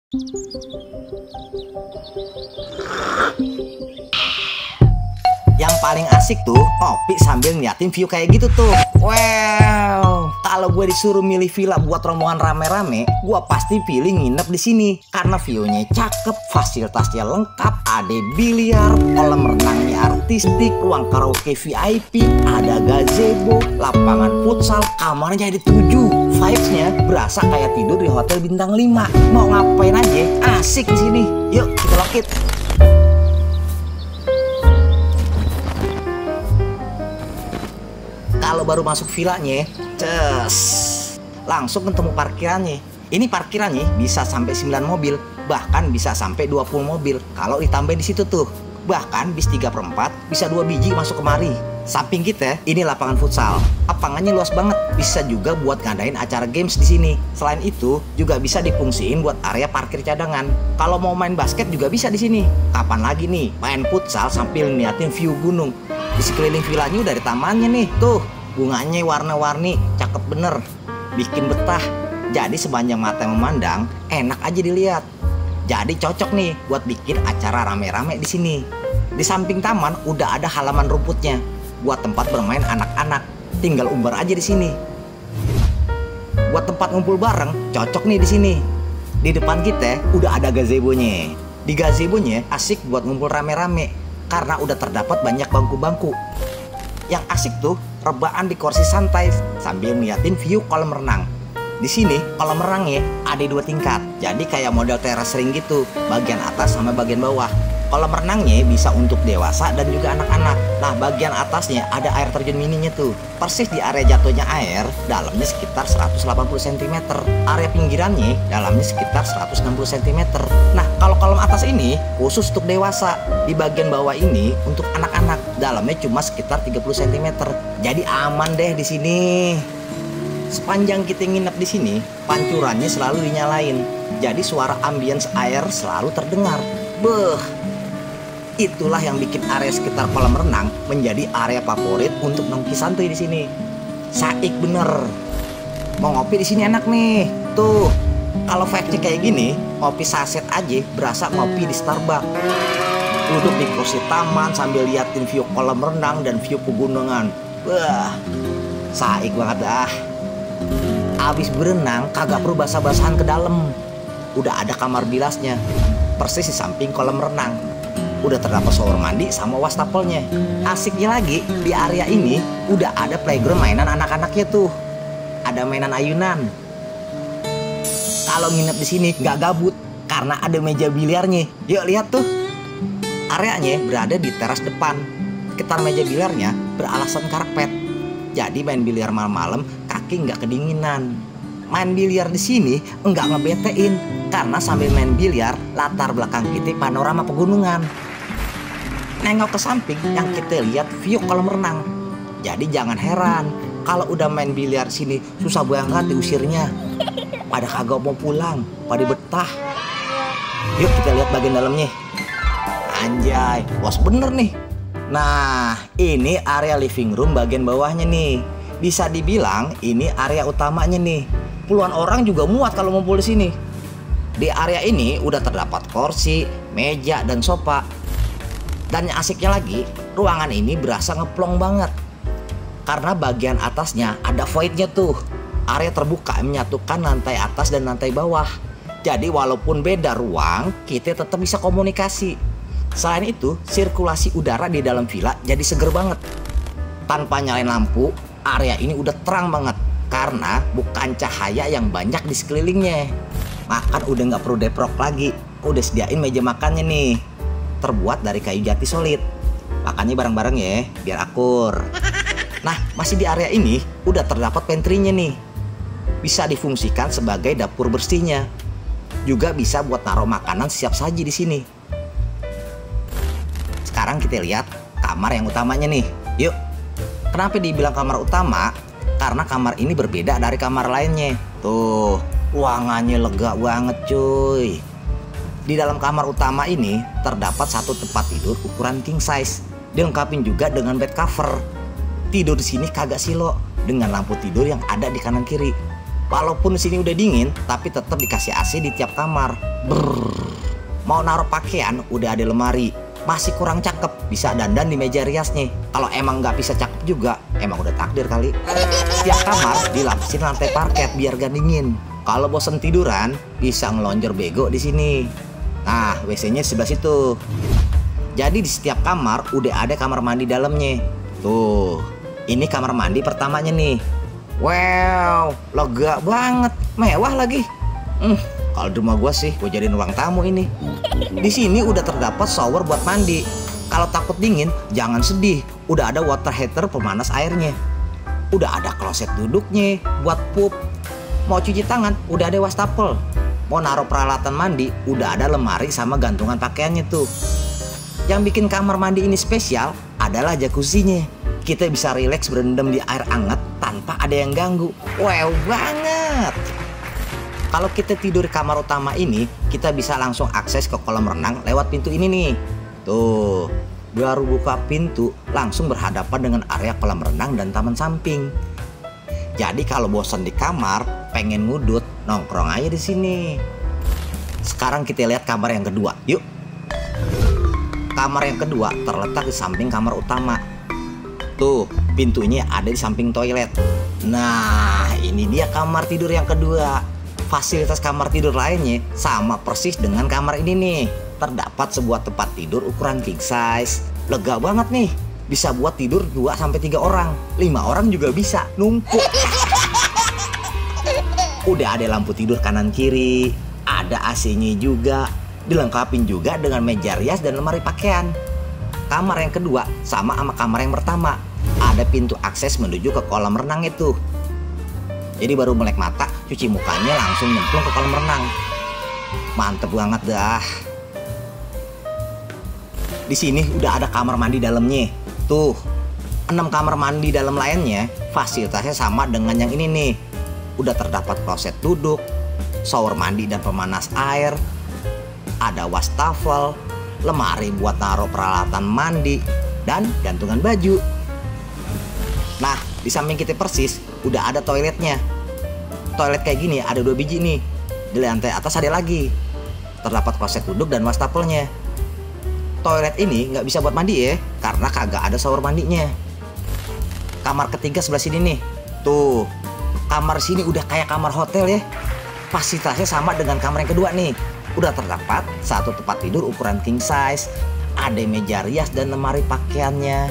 Yang paling asik tuh ngopi sambil ngeliatin view kayak gitu tuh. Wow, kalau gue disuruh milih villa buat rombongan rame-rame, gue pasti pilih nginep di sini karena viewnya cakep, fasilitasnya lengkap, ada biliar, kolam renangnya artistik, ruang karaoke VIP, ada gazebo, lapangan futsal, kamarnya ada 7. Vibes-nya berasa kayak tidur di hotel bintang 5. Mau ngapain aja, asik di sini. Yuk kita lokit. Kalau baru masuk villanya, langsung ketemu parkirannya. Ini parkirannya bisa sampai 9 mobil, bahkan bisa sampai 20 mobil. Kalau ditambah di situ tuh, bahkan bis 3/4 bisa 2 biji masuk kemari. Samping kita, ini lapangan futsal. Lapangannya luas banget, bisa juga buat ngadain acara games di sini. Selain itu, juga bisa difungsiin buat area parkir cadangan. Kalau mau main basket juga bisa di sini. Kapan lagi nih main futsal sambil ngeliatin view gunung. Di sekeliling villanya udah ada tamannya nih, tuh. Bunganya warna-warni, cakep bener, bikin betah. Jadi sepanjang mata memandang, enak aja dilihat. Jadi cocok nih buat bikin acara rame-rame di sini. Di samping taman udah ada halaman rumputnya buat tempat bermain anak-anak. Tinggal umbar aja di sini. Buat tempat ngumpul bareng, cocok nih di sini. Di depan kita udah ada gazebo-nya. Di gazebo-nya asik buat ngumpul rame-rame karena udah terdapat banyak bangku-bangku. Yang asik tuh rebahan di kursi santai sambil ngeliatin view kolam renang. Di sini kolam renangnya ada 2 tingkat, jadi kayak model teras ring gitu, bagian atas sama bagian bawah. Kolam renangnya bisa untuk dewasa dan juga anak-anak. Nah, bagian atasnya ada air terjun mininya tuh. Persis di area jatuhnya air, dalamnya sekitar 180 cm. Area pinggirannya dalamnya sekitar 160 cm. Nah, kalau kolam atas ini khusus untuk dewasa. Di bagian bawah ini untuk anak-anak, dalamnya cuma sekitar 30 cm. Jadi aman deh di sini. Sepanjang kita nginep di sini, pancurannya selalu dinyalain. Jadi suara ambience air selalu terdengar. Beuh. Itulah yang bikin area sekitar kolam renang menjadi area favorit untuk nongki santuy di sini. Saik bener. Mau ngopi di sini enak nih. Tuh, kalau vibe kayak gini, ngopi saset aja berasa ngopi di Starbucks. Duduk di kursi taman sambil liatin view kolam renang dan view pegunungan. Wah, saik banget dah. Abis berenang kagak perlu basah-basahan ke dalam. Udah ada kamar bilasnya, persis di samping kolam renang. Udah terdapat shower mandi sama wastafelnya. Asiknya lagi, di area ini udah ada playground mainan anak-anaknya tuh. Ada mainan ayunan. Kalau nginep di sini nggak gabut karena ada meja biliarnya. Yuk lihat tuh. Areanya berada di teras depan. Sekitar meja biliarnya beralasan karpet. Jadi main biliar malam-malam kaki nggak kedinginan. Main biliar di sini nggak ngebetein karena sambil main biliar latar belakang kita panorama pegunungan. Nengok ke samping yang kita lihat view kolam renang. Jadi jangan heran kalau udah main biliar sini susah banget diusirnya. Pada kagak mau pulang, pada betah. Yuk kita lihat bagian dalamnya. Anjay, bos bener nih. Nah, ini area living room bagian bawahnya nih. Bisa dibilang ini area utamanya nih. Puluhan orang juga muat kalau ngumpul di sini. Di area ini udah terdapat kursi, meja, dan sofa. Dan yang asiknya lagi, ruangan ini berasa ngeplong banget. Karena bagian atasnya ada voidnya tuh. Area terbuka yang menyatukan lantai atas dan lantai bawah. Jadi walaupun beda ruang, kita tetap bisa komunikasi. Selain itu, sirkulasi udara di dalam villa jadi seger banget. Tanpa nyalain lampu, area ini udah terang banget. Karena bukan cahaya yang banyak di sekelilingnya. Makan udah nggak perlu deprok lagi. Udah sediain meja makannya nih. Terbuat dari kayu jati solid. Makannya bareng-bareng ya, biar akur. Nah, masih di area ini udah terdapat pantry-nya nih. Bisa difungsikan sebagai dapur bersihnya. Juga bisa buat naruh makanan siap saji di sini. Sekarang kita lihat kamar yang utamanya nih. Yuk. Kenapa dibilang kamar utama? Karena kamar ini berbeda dari kamar lainnya. Tuh, ruangannya lega banget cuy. Di dalam kamar utama ini terdapat satu tempat tidur ukuran king size. Dilengkapi juga dengan bed cover. Tidur di sini kagak silo dengan lampu tidur yang ada di kanan kiri. Walaupun sini udah dingin, tapi tetap dikasih AC di tiap kamar. Mau naruh pakaian, udah ada lemari. Masih kurang cakep, bisa dandan di meja riasnya. Kalau emang nggak bisa cakep juga, emang udah takdir kali. Tiap kamar dilapisin lantai parket biar gak dingin. Kalau bosen tiduran, bisa ngelonjor bego di sini. Nah, WC-nya sebelah situ. Jadi di setiap kamar udah ada kamar mandi dalamnya. Tuh, ini kamar mandi pertamanya nih. Wow, lega banget, mewah lagi. Kalau di rumah gue sih, gue jadiin ruang tamu ini. Di sini udah terdapat shower buat mandi. Kalau takut dingin, jangan sedih. Udah ada water heater pemanas airnya. Udah ada kloset duduknya buat pup. Mau cuci tangan, udah ada wastafel. Mau naruh peralatan mandi, udah ada lemari sama gantungan pakaiannya tuh. Yang bikin kamar mandi ini spesial adalah jacuzzinya. Kita bisa rileks berendam di air hangat tanpa ada yang ganggu. Wow banget. Kalau kita tidur di kamar utama ini, kita bisa langsung akses ke kolam renang lewat pintu ini nih. Tuh, baru buka pintu, langsung berhadapan dengan area kolam renang dan taman samping. Jadi kalau bosan di kamar, pengen ngudut, nongkrong aja di sini. Sekarang kita lihat kamar yang kedua, yuk. Kamar yang kedua terletak di samping kamar utama. Tuh, pintunya ada di samping toilet. Nah, ini dia kamar tidur yang kedua. Fasilitas kamar tidur lainnya sama persis dengan kamar ini nih. Terdapat sebuah tempat tidur ukuran king size. Lega banget nih. Bisa buat tidur 2-3 orang. 5 orang juga bisa, numpuk. Udah ada lampu tidur kanan kiri. Ada AC-nya juga. Dilengkapin juga dengan meja rias dan lemari pakaian. Kamar yang kedua sama kamar yang pertama. Ada pintu akses menuju ke kolam renang itu. Jadi baru melek mata, cuci mukanya langsung nyemplung ke kolam renang. Mantep banget dah. Di sini udah ada kamar mandi dalamnya. Tuh, 6 kamar mandi dalam lainnya fasilitasnya sama dengan yang ini nih. Udah terdapat kloset duduk, shower mandi dan pemanas air. Ada wastafel, lemari buat naruh peralatan mandi, dan gantungan baju. Nah, di samping kita persis udah ada toiletnya. Toilet kayak gini ada 2 biji nih. Di lantai atas ada lagi. Terdapat kloset duduk dan wastafelnya. Toilet ini nggak bisa buat mandi ya, karena kagak ada shower mandinya. Kamar ketiga sebelah sini nih. Tuh, kamar sini udah kayak kamar hotel ya. Fasilitasnya sama dengan kamar yang kedua nih. Udah terdapat satu tempat tidur ukuran king size, ada meja rias dan lemari pakaiannya.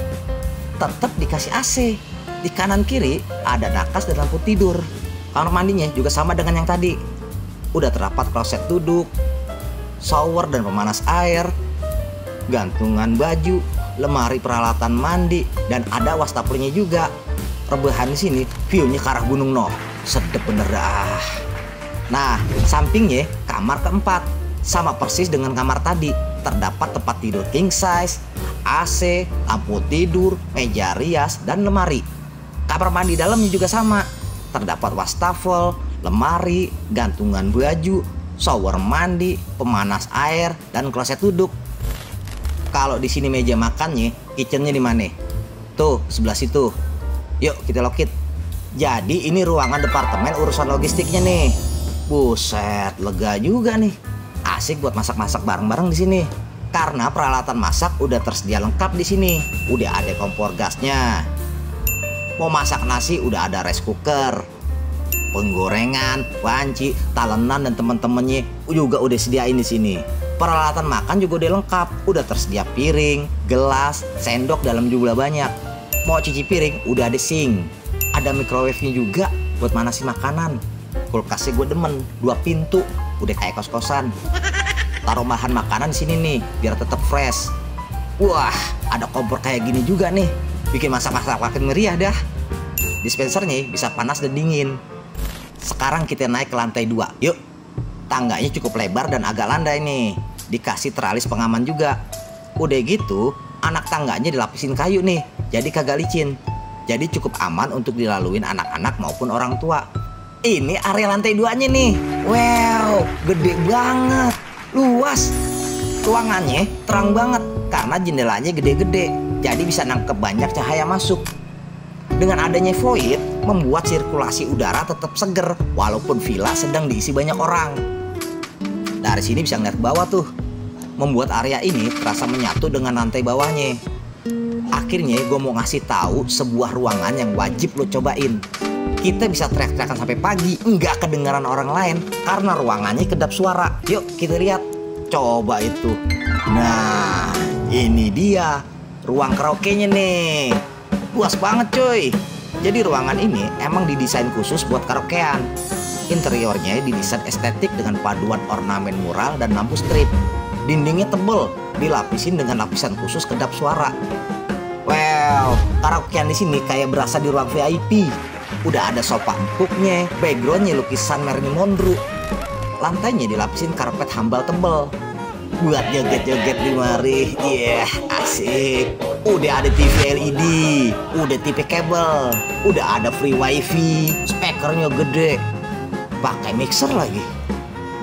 Tetap dikasih AC. Di kanan kiri ada nakas dan lampu tidur. Kamar mandinya juga sama dengan yang tadi. Udah terdapat kloset duduk, shower dan pemanas air, gantungan baju, lemari peralatan mandi, dan ada wastafelnya juga. Rebahan di sini view-nya ke arah Gunung Noh. Sedep bener dah. Nah, sampingnya kamar keempat, sama persis dengan kamar tadi. Terdapat tempat tidur king size, AC, lampu tidur, meja rias, dan lemari. Kamar mandi dalamnya juga sama. Terdapat wastafel, lemari, gantungan baju, shower mandi, pemanas air, dan kloset duduk. Kalau di sini meja makannya, kitchennya di mana? Tuh, sebelah situ. Yuk kita lokit. Jadi ini ruangan departemen urusan logistiknya nih. Buset, lega juga nih. Asik buat masak-masak bareng-bareng di sini. Karena peralatan masak udah tersedia lengkap di sini. Udah ada kompor gasnya. Mau masak nasi udah ada rice cooker. Penggorengan, panci, talenan dan temen-temennya juga udah sediain di sini. Peralatan makan juga udah lengkap. Udah tersedia piring, gelas, sendok dalam jumlah banyak. Mau cuci piring udah ada sink. Ada microwave-nya juga buat manasin makanan. Kulkasnya gue demen, 2 pintu, udah kayak kos-kosan. Taruh bahan makanan di sini nih, biar tetap fresh. Wah, ada kompor kayak gini juga nih, bikin masak-masak makin meriah dah. Dispensernya bisa panas dan dingin. Sekarang kita naik ke lantai 2, yuk. Tangganya cukup lebar dan agak landai nih. Dikasih teralis pengaman juga. Udah gitu, anak tangganya dilapisin kayu nih, jadi kagak licin. Jadi cukup aman untuk dilaluin anak-anak maupun orang tua. Ini area lantai 2-nya nih. Wow, gede banget. Luas. Ruangannya terang banget karena jendelanya gede-gede. Jadi bisa nangkep banyak cahaya masuk. Dengan adanya void, membuat sirkulasi udara tetap seger walaupun villa sedang diisi banyak orang. Dari sini bisa ngeliat ke bawah tuh, membuat area ini terasa menyatu dengan lantai bawahnya. Akhirnya gue mau ngasih tahu sebuah ruangan yang wajib lo cobain. Kita bisa teriak-teriakan sampai pagi, nggak kedengaran orang lain karena ruangannya kedap suara. Yuk kita lihat, coba itu. Nah, ini dia ruang karaoke-nya nih. Luas banget cuy. Jadi ruangan ini emang didesain khusus buat karaokean. Interiornya didesain estetik dengan paduan ornamen mural dan lampu strip. Dindingnya tebel, dilapisin dengan lapisan khusus kedap suara. Wow, karaokean di sini kayak berasa di ruang VIP. Udah ada sofa empuknya, backgroundnya lukisan Marilyn Monroe. Lantainya dilapisin karpet hambal tebel. Buat joget-joget di mari, asik. Udah ada TV LED, udah TV kabel, udah ada free wifi, speakernya gede, pakai mixer lagi.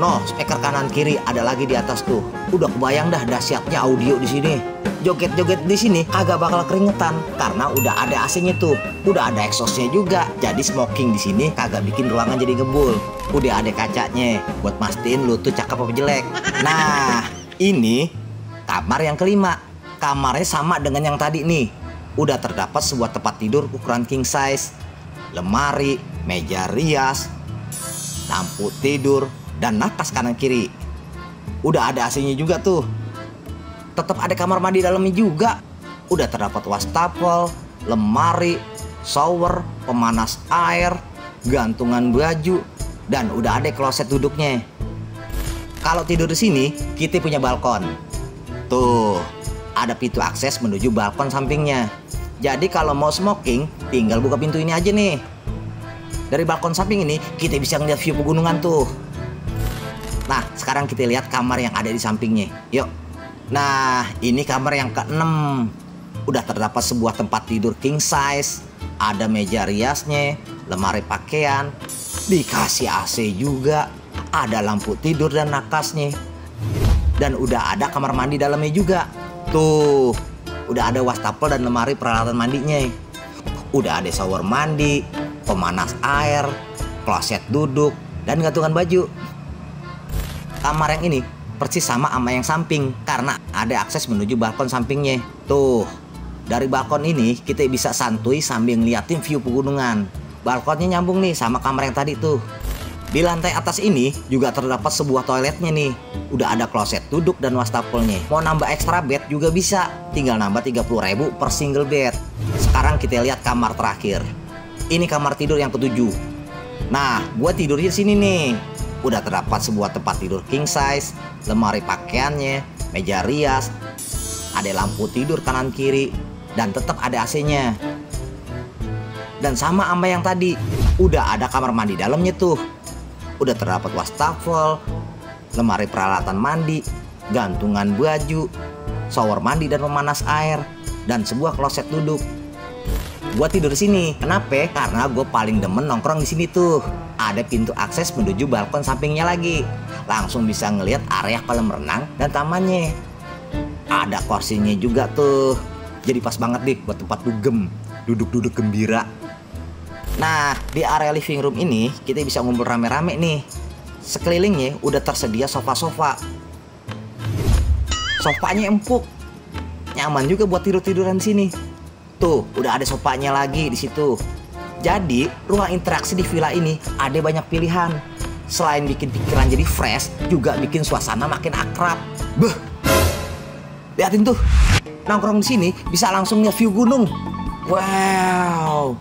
No, speaker kanan kiri ada lagi di atas tuh. Udah kebayang dah dahsyatnya audio di sini. Joget-joget di sini agak bakal keringetan karena udah ada AC-nya tuh. Udah ada exhaust-nya juga. Jadi smoking di sini kagak bikin ruangan jadi ngebul. Udah ada kacanya buat mastiin lu tuh cakep apa jelek. Nah, ini kamar yang kelima. Kamarnya sama dengan yang tadi nih. Udah terdapat sebuah tempat tidur ukuran king size, lemari, meja rias, lampu tidur, dan napas kanan kiri. Udah ada AC-nya juga tuh. Tetap ada kamar mandi dalamnya juga. Udah terdapat wastafel, lemari, shower, pemanas air, gantungan baju, dan udah ada kloset duduknya. Kalau tidur di sini, kita punya balkon. Tuh, ada pintu akses menuju balkon sampingnya. Jadi kalau mau smoking, tinggal buka pintu ini aja nih. Dari balkon samping ini, kita bisa ngeliat view pegunungan tuh. Nah, sekarang kita lihat kamar yang ada di sampingnya. Yuk. Nah, ini kamar yang ke-6. Udah terdapat sebuah tempat tidur king size, ada meja riasnya, lemari pakaian, dikasih AC juga, ada lampu tidur dan nakasnya. Dan udah ada kamar mandi dalamnya juga. Tuh, udah ada wastafel dan lemari peralatan mandinya. Udah ada shower mandi, pemanas air, kloset duduk, dan gantungan baju. Kamar yang ini persis sama yang samping karena ada akses menuju balkon sampingnya. Tuh, dari balkon ini kita bisa santuy sambil ngeliatin view pegunungan. Balkonnya nyambung nih sama kamar yang tadi tuh. Di lantai atas ini juga terdapat sebuah toiletnya nih. Udah ada kloset duduk dan wastafelnya. Mau nambah extra bed juga bisa. Tinggal nambah 30.000 per single bed. Sekarang kita lihat kamar terakhir. Ini kamar tidur yang ke-7. Nah, gua tidur di sini nih. Udah terdapat sebuah tempat tidur king size, lemari pakaiannya, meja rias, ada lampu tidur kanan kiri, dan tetap ada AC-nya. Dan sama yang tadi, udah ada kamar mandi dalamnya tuh. Udah terdapat wastafel, lemari peralatan mandi, gantungan baju, shower mandi dan pemanas air, dan sebuah kloset duduk. Gua tidur di sini. Kenapa? Karena gue paling demen nongkrong di sini tuh. Ada pintu akses menuju balkon sampingnya lagi. Langsung bisa ngelihat area kolam renang dan tamannya. Ada kursinya juga tuh. Jadi pas banget deh buat tempat dugem, duduk-duduk gembira. Nah, di area living room ini kita bisa ngumpul rame-rame nih. Sekelilingnya udah tersedia sofa-sofa. Sofanya empuk. Nyaman juga buat tidur-tiduran sini. Tuh, udah ada sofanya lagi di situ. Jadi, ruang interaksi di villa ini ada banyak pilihan. Selain bikin pikiran jadi fresh, juga bikin suasana makin akrab. Beuh. Liatin tuh. Nongkrong di sini bisa langsung lihat view gunung. Wow.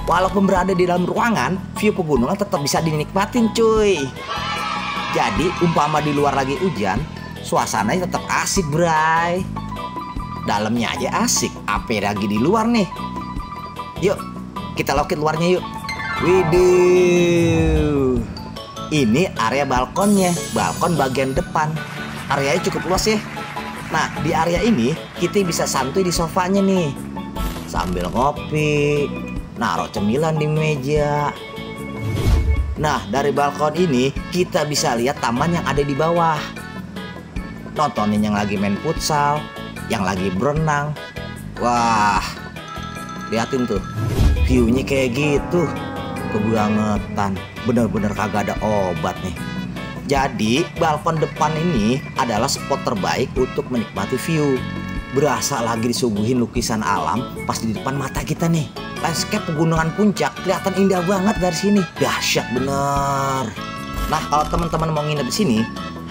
Walaupun berada di dalam ruangan, view pegunungan tetap bisa dinikmatin, cuy. Jadi, umpama di luar lagi hujan, suasananya tetap asik, bray. Dalamnya aja asik, apa lagi di luar nih. Yuk, kita lokit luarnya yuk. Widih. Ini area balkonnya, balkon bagian depan. Areanya cukup luas ya. Nah, di area ini kita bisa santuy di sofanya nih. Sambil ngopi, naruh cemilan di meja. Nah, dari balkon ini kita bisa lihat taman yang ada di bawah. Nontonin yang lagi main futsal, yang lagi berenang. Wah, liatin tuh. View-nya kayak gitu. Kebangetan. Bener-bener kagak ada obat nih. Jadi, balkon depan ini adalah spot terbaik untuk menikmati view. Berasa lagi disuguhin lukisan alam pas di depan mata kita nih. Landscape pegunungan puncak kelihatan indah banget dari sini. Dahsyat bener. Nah, kalau teman-teman mau nginep di sini,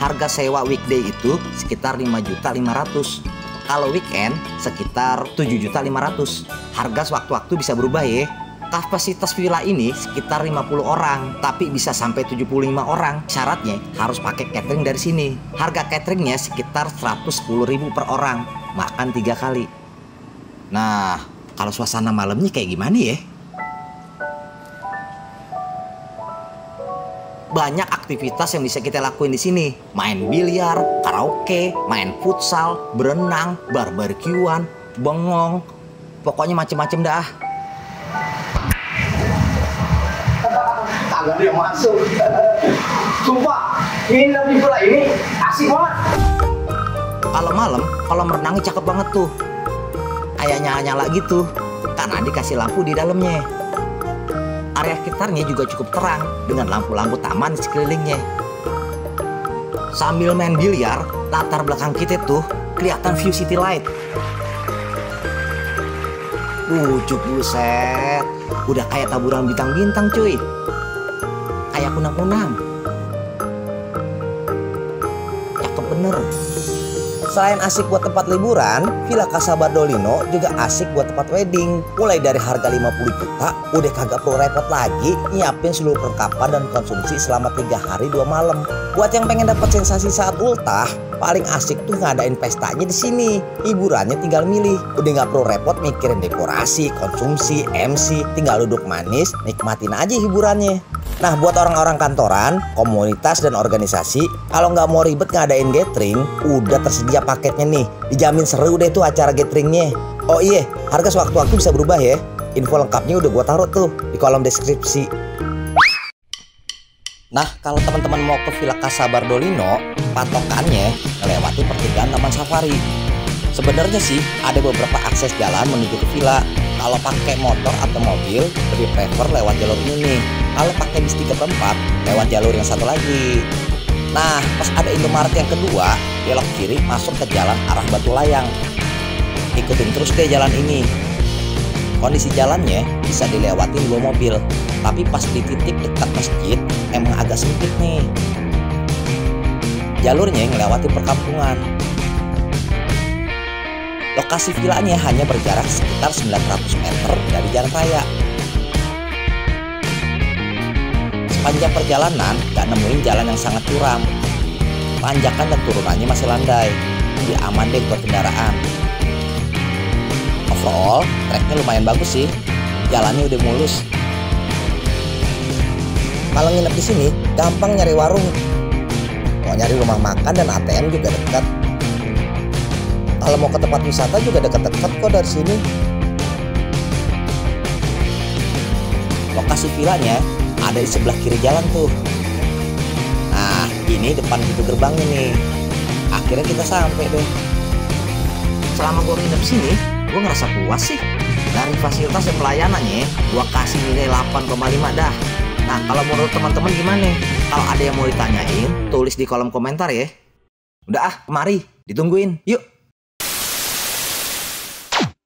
harga sewa weekday itu sekitar 5.500.000. Kalau weekend sekitar 7.500.000. Harga sewaktu-waktu bisa berubah ya. Kapasitas villa ini sekitar 50 orang, tapi bisa sampai 75 orang. Syaratnya harus pakai catering dari sini. Harga cateringnya sekitar 110.000 per orang, makan 3 kali. Nah, kalau suasana malamnya kayak gimana ya? Banyak aktivitas yang bisa kita lakuin di sini. Main biliar, karaoke, main futsal, berenang, barbekyuan, bengong. Pokoknya macem-macem dah. Kagak dia masuk. Sumpah, nginep di villa ini asik banget. Kalau malam, kalau merenangnya cakep banget tuh. Kayak nyala-nyala gitu, karena dikasih lampu di dalamnya. Area sekitarnya juga cukup terang dengan lampu-lampu taman di sekelilingnya. Sambil main biliar, latar belakang kita tuh kelihatan view city light. Buset, udah kayak taburan bintang-bintang cuy. Kayak kunang-kunang. Cakep bener. Selain asik buat tempat liburan, Villa Casa Bardolino juga asik buat tempat wedding. Mulai dari harga 50 juta, udah kagak perlu repot lagi nyiapin seluruh perlengkapan dan konsumsi selama 3 hari 2 malam. Buat yang pengen dapat sensasi saat ultah, paling asik tuh ngadain pestanya di sini. Hiburannya tinggal milih. Udah nggak perlu repot mikirin dekorasi, konsumsi, MC, tinggal duduk manis, nikmatin aja hiburannya. Nah, buat orang-orang kantoran, komunitas, dan organisasi, kalau nggak mau ribet ngadain gathering, udah tersedia paketnya nih. Dijamin seru deh tuh acara gatheringnya. Oh iya, harga sewaktu-waktu bisa berubah ya. Info lengkapnya udah gua taruh tuh di kolom deskripsi. Nah, kalau teman-teman mau ke Villa Casa Bardolino, patokannya melewati pertigaan Taman Safari. Sebenarnya sih ada beberapa akses jalan menuju ke villa. Kalau pakai motor atau mobil, lebih prefer lewat jalur ini nih. Kalau pakai bis 3/4, lewat jalur yang satu lagi. Nah, pas ada Indomaret yang kedua, belok kiri masuk ke jalan arah Batu Layang. Ikutin terus deh jalan ini. Kondisi jalannya bisa dilewatin 2 mobil, tapi pas di titik dekat masjid emang agak sempit nih. Jalurnya ngelewati perkampungan. Lokasi villanya hanya berjarak sekitar 900 meter dari jalan raya. Sepanjang perjalanan gak nemuin jalan yang sangat curam. Tanjakan dan turunannya masih landai, jadi aman deh buat kendaraan. Overall, treknya lumayan bagus sih. Jalannya udah mulus. Kalau nginep di sini, gampang nyari warung. Mau nyari rumah makan dan ATM juga dekat. Kalau mau ke tempat wisata juga dekat-dekat kok dari sini. Lokasi villanya ada di sebelah kiri jalan tuh. Nah, ini depan pintu gerbangnya nih. Akhirnya kita sampai deh. Selama gue nginep sini, gue ngerasa puas sih. Dari fasilitas dan pelayanannya, gue kasih nilai 8,5 dah. Nah, kalau menurut teman-teman gimana? Kalau ada yang mau ditanyain, tulis di kolom komentar ya. Udah mari, ditungguin. Yuk.